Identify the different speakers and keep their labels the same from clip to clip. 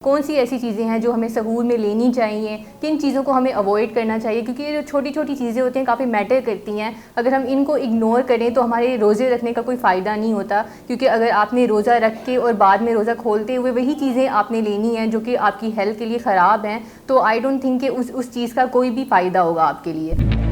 Speaker 1: कौन सी ऐसी चीज़ें हैं जो हमें सहूर में लेनी चाहिए, किन चीज़ों को हमें अवॉइड करना चाहिए, क्योंकि ये जो छोटी छोटी चीज़ें होती हैं काफ़ी मैटर करती हैं। अगर हम इनको इग्नोर करें तो हमारे रोज़े रखने का कोई फ़ायदा नहीं होता, क्योंकि अगर आपने रोज़ा रख के और बाद में रोज़ा खोलते हुए वही चीज़ें आपने लेनी हैं जो कि आपकी हेल्थ के लिए ख़राब हैं, तो आई डोंट थिंक कि उस चीज़ का कोई भी फ़ायदा होगा आपके लिए।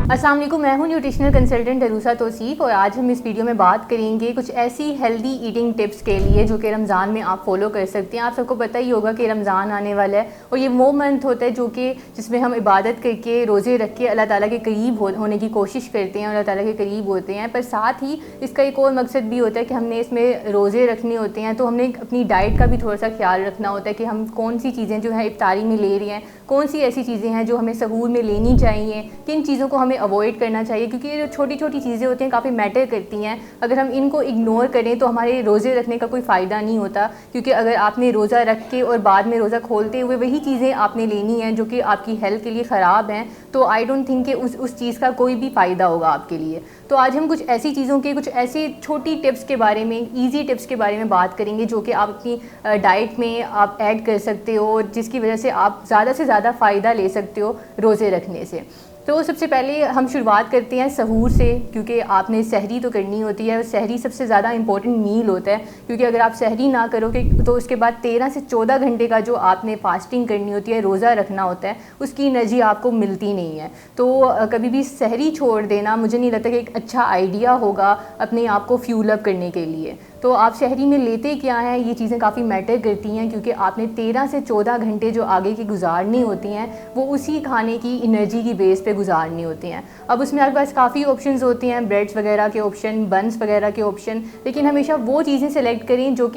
Speaker 1: अस्सलाम वालेकुम, मैं हूं न्यूट्रिशनल कंसल्टेंट अरूसा तौसीफ़ और आज हम इस वीडियो में बात करेंगे कुछ ऐसी हेल्दी ईटिंग टिप्स के लिए जो कि रमज़ान में आप फॉलो कर सकते हैं। आप सबको पता ही होगा कि रमज़ान आने वाला है और ये वो मंथ होता है जो कि जिसमें हम इबादत करके रोज़े रख के अल्लाह ताला के करीब होने की कोशिश करते हैं और अल्लाह ताला के करीब होते हैं। पर साथ ही इसका एक और मकसद भी होता है कि हमने इसमें रोज़े रखने होते हैं, तो हमने अपनी डाइट का भी थोड़ा सा ख्याल रखना होता है कि हम कौन सी चीज़ें जो है इफ्तारी में ले रही हैं, कौन सी ऐसी चीज़ें हैं जो हमें सहूर में लेनी चाहिए, किन चीज़ों को हमें अवॉइड करना चाहिए, क्योंकि ये जो छोटी छोटी चीज़ें होती हैं काफ़ी मैटर करती हैं। अगर हम इनको इग्नोर करें तो हमारे रोज़े रखने का कोई फ़ायदा नहीं होता, क्योंकि अगर आपने रोज़ा रख के और बाद में रोज़ा खोलते हुए वही चीज़ें आपने लेनी हैं जो कि आपकी हेल्थ के लिए ख़राब हैं, तो आई डोंट थिंक कि उस चीज़ का कोई भी फ़ायदा होगा आपके लिए। तो आज हम कुछ ऐसी चीज़ों के कुछ ऐसी छोटी टिप्स के बारे में, ईजी टिप्स के बारे में बात करेंगे जो कि आप अपनी डाइट में आप ऐड कर सकते हो, जिसकी वजह से आप ज़्यादा से ज़्यादा फ़ायदा ले सकते हो रोज़े रखने से। तो सबसे पहले हम शुरुआत करते हैं सहूर से, क्योंकि आपने सहरी तो करनी होती है और सहरी सबसे ज़्यादा इंपॉर्टेंट मील होता है, क्योंकि अगर आप सहरी ना करोगे तो उसके बाद 13 से 14 घंटे का जो आपने फास्टिंग करनी होती है, रोज़ा रखना होता है, उसकी एनर्जी आपको मिलती नहीं है। तो कभी भी सहरी छोड़ देना मुझे नहीं लगता कि एक अच्छा आइडिया होगा अपने आप को फ्यूल अप करने के लिए। तो आप शहरी में लेते क्या हैं, ये चीज़ें काफ़ी मैटर करती हैं, क्योंकि आपने 13 से 14 घंटे जो आगे की गुजारनी होती हैं वो उसी खाने की एनर्जी की बेस पे गुजारनी होती हैं। अब उसमें आपके पास काफ़ी ऑप्शंस होती हैं, ब्रेड्स वगैरह के ऑप्शन, बन्स वगैरह के ऑप्शन, लेकिन हमेशा वो चीज़ें सेलेक्ट करें जो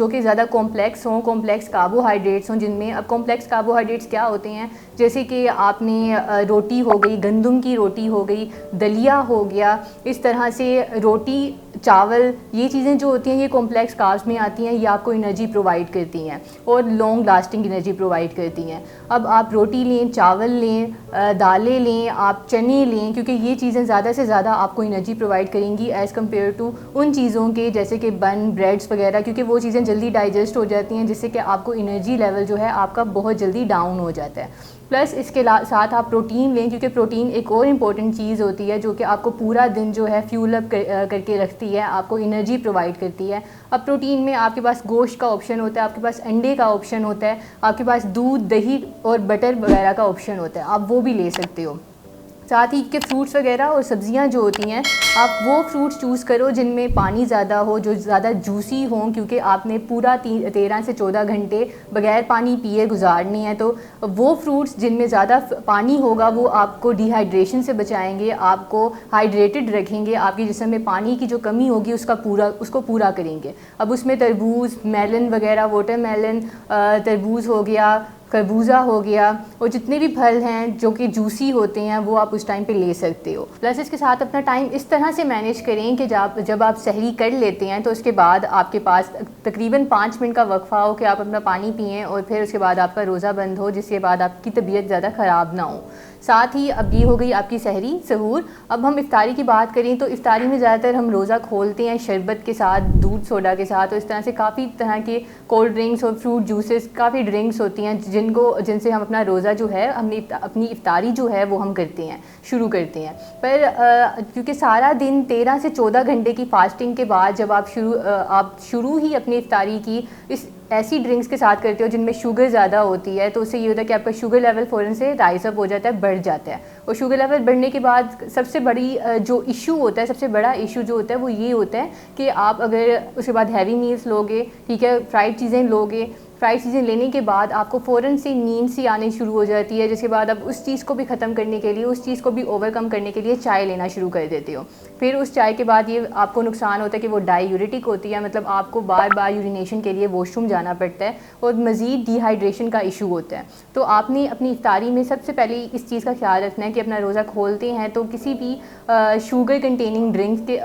Speaker 1: कि ज़्यादा कॉम्प्लेक्स हों, कॉम्प्लेक्स कार्बोहाइड्रेट्स हों जिनमें। अब कॉम्प्लेक्स कार्बोहाइड्रेट्स क्या होते हैं, जैसे कि आपने रोटी हो गई, गंदम की रोटी हो गई, दलिया हो गया, इस तरह से रोटी, चावल, ये चीज़ें जो होती हैं ये कॉम्प्लेक्स कार्ब्स में आती हैं, ये आपको एनर्जी प्रोवाइड करती हैं और लॉन्ग लास्टिंग एनर्जी प्रोवाइड करती हैं। अब आप रोटी लें, चावल लें, दालें लें, आप चने लें, क्योंकि ये चीज़ें ज़्यादा से ज़्यादा आपको एनर्जी प्रोवाइड करेंगी एज़ कम्पेयर टू उन चीज़ों के जैसे कि बन, ब्रेड्स वगैरह, क्योंकि वो चीज़ें जल्दी डाइजेस्ट हो जाती हैं, जिससे कि आपको एनर्जी लेवल जो है आपका बहुत जल्दी डाउन हो जाता है। प्लस इसके साथ आप प्रोटीन लें, क्योंकि प्रोटीन एक और इम्पॉर्टेंट चीज़ होती है जो कि आपको पूरा दिन जो है फ्यूल अप करके रखती है, आपको एनर्जी प्रोवाइड करती है। अब प्रोटीन में आपके पास गोश्त का ऑप्शन होता है, आपके पास अंडे का ऑप्शन होता है, आपके पास दूध, दही और बटर वगैरह का ऑप्शन होता है, आप वो भी ले सकते हो। साथ ही के फ्रूट्स वगैरह और सब्ज़ियां जो होती हैं, आप वो फ्रूट्स चूज़ करो जिनमें पानी ज़्यादा हो, जो ज़्यादा जूसी हों, क्योंकि आपने पूरा 13 से 14 घंटे बग़ैर पानी पिए गुजारनी है। तो वो फ्रूट्स जिनमें ज़्यादा पानी होगा वो आपको डिहाइड्रेशन से बचाएंगे, आपको हाइड्रेटेड रखेंगे, आपके जिस्म में पानी की जो कमी होगी उसको पूरा करेंगे। अब उसमें तरबूज, मेलन वगैरह, वाटरमेलन, तरबूज हो गया, खरबूजा हो गया, और जितने भी फल हैं जो कि जूसी होते हैं वो आप उस टाइम पे ले सकते हो। प्लस इसके साथ अपना टाइम इस तरह से मैनेज करें कि जब आप सहरी कर लेते हैं तो उसके बाद आपके पास तकरीबन 5 मिनट का वक्फा हो कि आप अपना पानी पिएँ और फिर उसके बाद आपका रोज़ा बंद हो, जिसके बाद आपकी तबीयत ज़्यादा ख़राब ना हो। साथ ही अब ये हो गई आपकी सहरी, सहूर। अब हम इफ्तारी की बात करें तो इफ्तारी में ज़्यादातर हम रोज़ा खोलते हैं शरबत के साथ, दूध सोडा के साथ, और इस तरह से काफ़ी तरह के कोल्ड ड्रिंक्स और फ्रूट जूसेस, काफ़ी ड्रिंक्स होती हैं जिनसे हम अपना रोज़ा जो है, अपनी इफ्तारी जो है वो हम करते हैं, शुरू करते हैं। पर क्योंकि सारा दिन 13 से 14 घंटे की फास्टिंग के बाद जब आप शुरू ही अपनी इफ्तारी की इस ऐसी ड्रिंक्स के साथ करते हो जिनमें शुगर ज़्यादा होती है, तो उससे ये होता है कि आपका शुगर लेवल फ़ौरन से राइज़ अप हो जाता है, बढ़ जाता है। और शुगर लेवल बढ़ने के बाद सबसे बड़ा इशू जो होता है वो ये होता है कि आप अगर उसके बाद हैवी मील्स लोगे, ठीक है, फ्राइड चीज़ें लोगे, फ्राइड चीज़ें लेने के बाद आपको फ़ौरन से नींद सी आनी शुरू हो जाती है, जिसके बाद आप उस चीज़ को भी ख़त्म करने के लिए, उस चीज़ को भी ओवरकम करने के लिए चाय लेना शुरू कर देते हो। फिर उस चाय के बाद ये आपको नुकसान होता है कि वो डायूरेटिक होती है, मतलब आपको बार बार यूरिनेशन के लिए वॉशरूम जाना पड़ता है और मज़ीद डिहाइड्रेशन का इशू होता है। तो आपने अपनी इफ्तारी में सबसे पहले इस चीज़ का ख्याल रखना है कि अपना रोज़ा खोलते हैं तो किसी भी शुगर कंटेनिंग ड्रिंक्स के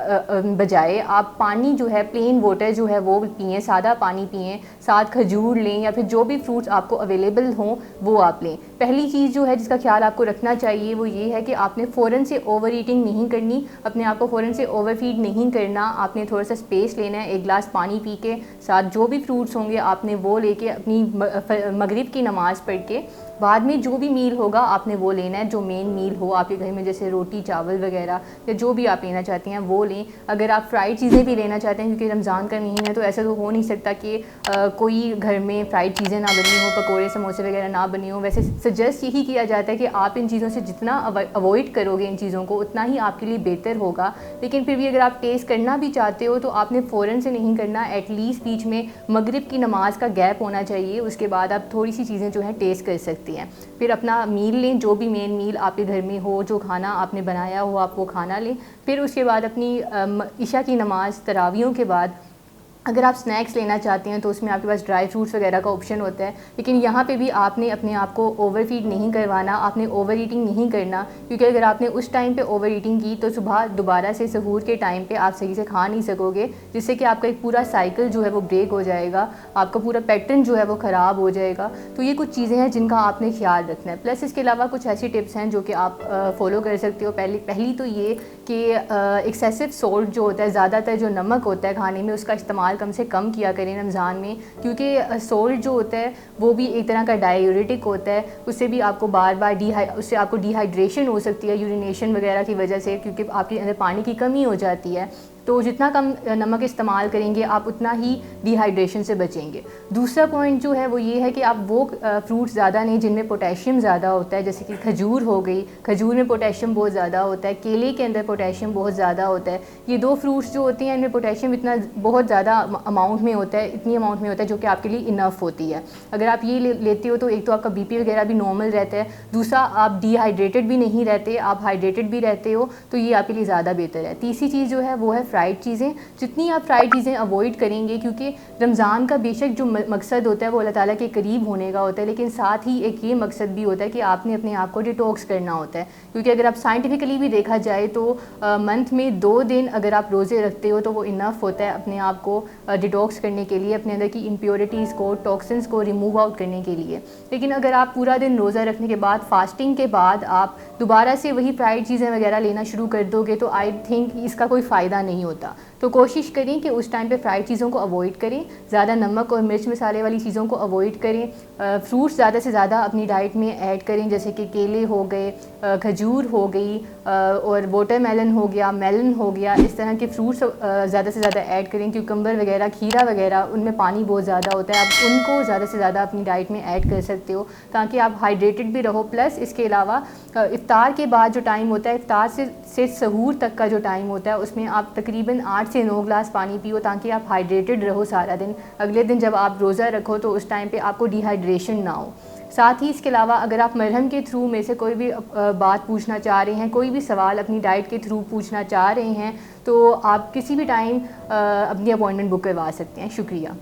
Speaker 1: बजाय आप पानी जो है, प्लेन वाटर जो है वो पिएँ, सादा पानी पिएँ, साथ खजूर लें या फिर जो भी फ्रूट्स आपको अवेलेबल हों वो आप लें। पहली चीज़ जो है जिसका ख्याल आपको रखना चाहिए वो ये है कि आपने फ़ौरन से ओवर ईटिंग नहीं करनी, अपने आप को फ़ौरन से ओवर फीड नहीं करना। आपने थोड़ा सा स्पेस लेना है, एक गिलास पानी पी के साथ जो भी फ्रूट्स होंगे आपने वो लेके अपनी मगरिब की नमाज़ पढ़ के बाद में जो भी मील होगा आपने वो लेना है, जो मेन मील हो आपके घर में, जैसे रोटी चावल वगैरह या जो भी आप लेना चाहते हैं वो लें। अगर आप फ्राइड चीज़ें भी लेना चाहते हैं, क्योंकि रमज़ान का महीना है तो ऐसा तो हो नहीं सकता कि कोई घर में फ़्राइड चीज़ें ना बनी हो, पकोड़े समोसे वगैरह ना बनी हो। वैसे सजेस्ट यही किया जाता है कि आप इन चीज़ों से जितना अवॉइड करोगे इन चीज़ों को उतना ही आपके लिए बेहतर होगा। लेकिन फिर भी अगर आप टेस्ट करना भी चाहते हो तो आपने फ़ौरन से नहीं करना, एटलीस्ट बीच में मगरिब की नमाज़ का गैप होना चाहिए, उसके बाद आप थोड़ी सी चीज़ें जो हैं टेस्ट कर सकती हैं। फिर अपना मील लें, जो भी मेन मील आपके घर में हो, जो खाना आपने बनाया हो आप वो खाना लें। फिर उसके बाद अपनी इशा की नमाज़ तरावियों के बाद अगर आप स्नैक्स लेना चाहते हैं तो उसमें आपके पास ड्राई फ्रूट्स वगैरह का ऑप्शन होता है। लेकिन यहाँ पे भी आपने अपने आप को ओवर फीड नहीं करवाना, आपने ओवर ईटिंग नहीं करना, क्योंकि अगर आपने उस टाइम पे ओवर ईटिंग की तो सुबह दोबारा से सहूर के टाइम पे आप सही से खा नहीं सकोगे, जिससे कि आपका एक पूरा साइकिल जो है वो ब्रेक हो जाएगा, आपका पूरा पैटर्न जो है वो ख़राब हो जाएगा। तो ये कुछ चीज़ें हैं जिनका आपने ख्याल रखना है। प्लस इसके अलावा कुछ ऐसी टिप्स हैं जो कि आप फॉलो कर सकते हो। पहली तो ये कि एक्सेसिव सोल्ट जो होता है, ज़्यादातर जो नमक होता है खाने में उसका इस्तेमाल कम से कम किया करें रमज़ान में, क्योंकि सोल्ट जो होता है वो भी एक तरह का डायूरेटिक होता है। उससे भी आपको बार बार उससे आपको डिहाइड्रेशन हो सकती है यूरिनेशन वगैरह की वजह से, क्योंकि आपके अंदर पानी की कमी हो जाती है। तो जितना कम नमक इस्तेमाल करेंगे आप उतना ही डिहाइड्रेशन से बचेंगे। दूसरा पॉइंट जो है वो ये है कि आप वो फ्रूट्स ज़्यादा नहीं जिनमें पोटेशियम ज़्यादा होता है, जैसे कि खजूर हो गई, खजूर में पोटेशियम बहुत ज़्यादा होता है, केले के अंदर पोटेशियम बहुत ज़्यादा होता है। ये दो फ्रूट्स जो होती हैं इनमें पोटेशियम इतना बहुत ज़्यादा अमाउंट में होता है, इतनी अमाउंट में होता है जो कि आपके लिए इनफ होती है। अगर आप ये लेते हो तो एक तो आपका बीपी वगैरह भी नॉर्मल रहता है, दूसरा आप डिहाइड्रेटेड भी नहीं रहते, आप हाइड्रेटेड भी रहते हो, तो ये आपके लिए ज़्यादा बेहतर है। तीसरी चीज़ जो है वो है फ्राइड चीज़ें। जितनी आप फ्राइड चीज़ें अवॉइड करेंगे, क्योंकि रमज़ान का बेशक जो मकसद होता है वो अल्लाह ताला के करीब होने का होता है, लेकिन साथ ही एक ये मकसद भी होता है कि आपने अपने आप को डिटॉक्स करना होता है। क्योंकि अगर आप साइंटिफिकली भी देखा जाए तो मंथ में 2 दिन अगर आप रोज़े रखते हो तो वो इनफ होता है अपने आप को डिटॉक्स करने के लिए, अपने अंदर की इम्प्योरिटीज़ को, टॉक्सिन्स को रिमूव आउट करने के लिए। लेकिन अगर आप पूरा दिन रोज़ा रखने के बाद, फास्टिंग के बाद आप दोबारा से वही फ्राइड चीज़ें वगैरह लेना शुरू कर दोगे तो आई थिंक इसका कोई फ़ायदा नहीं होता। तो कोशिश करें कि उस टाइम पे फ्राइड चीज़ों को अवॉइड करें, ज़्यादा नमक और मिर्च मसाले वाली चीज़ों को अवॉइड करें। फ्रूट्स ज़्यादा से ज़्यादा अपनी डाइट में ऐड करें, जैसे कि केले हो गए, खजूर हो गई, और वाटरमेलन हो गया, मेलन हो गया। इस तरह के फ्रूट्स ज़्यादा से ज़्यादा ऐड करें। क्यूकम्बर वगैरह, खीरा वगैरह, उनमें पानी बहुत ज़्यादा होता है, आप उनको ज़्यादा से ज़्यादा अपनी डाइट में ऐड कर सकते हो ताकि आप हाइड्रेटेड भी रहो। प्लस इसके अलावा इफ्तार के बाद जो टाइम होता है, इफ्तार से सहूर तक का जो टाइम होता है, उसमें आप तकरीबन 8 से 9 ग्लास पानी पियो ताकि आप हाइड्रेटेड रहो सारा दिन। अगले दिन जब आप रोज़ा रखो तो उस टाइम पे आपको डिहाइड्रेशन ना हो। साथ ही इसके अलावा अगर आप मरहम के थ्रू में से कोई भी बात पूछना चाह रहे हैं, कोई भी सवाल अपनी डाइट के थ्रू पूछना चाह रहे हैं, तो आप किसी भी टाइम अपनी अपॉइंटमेंट बुक करवा सकते हैं। शुक्रिया।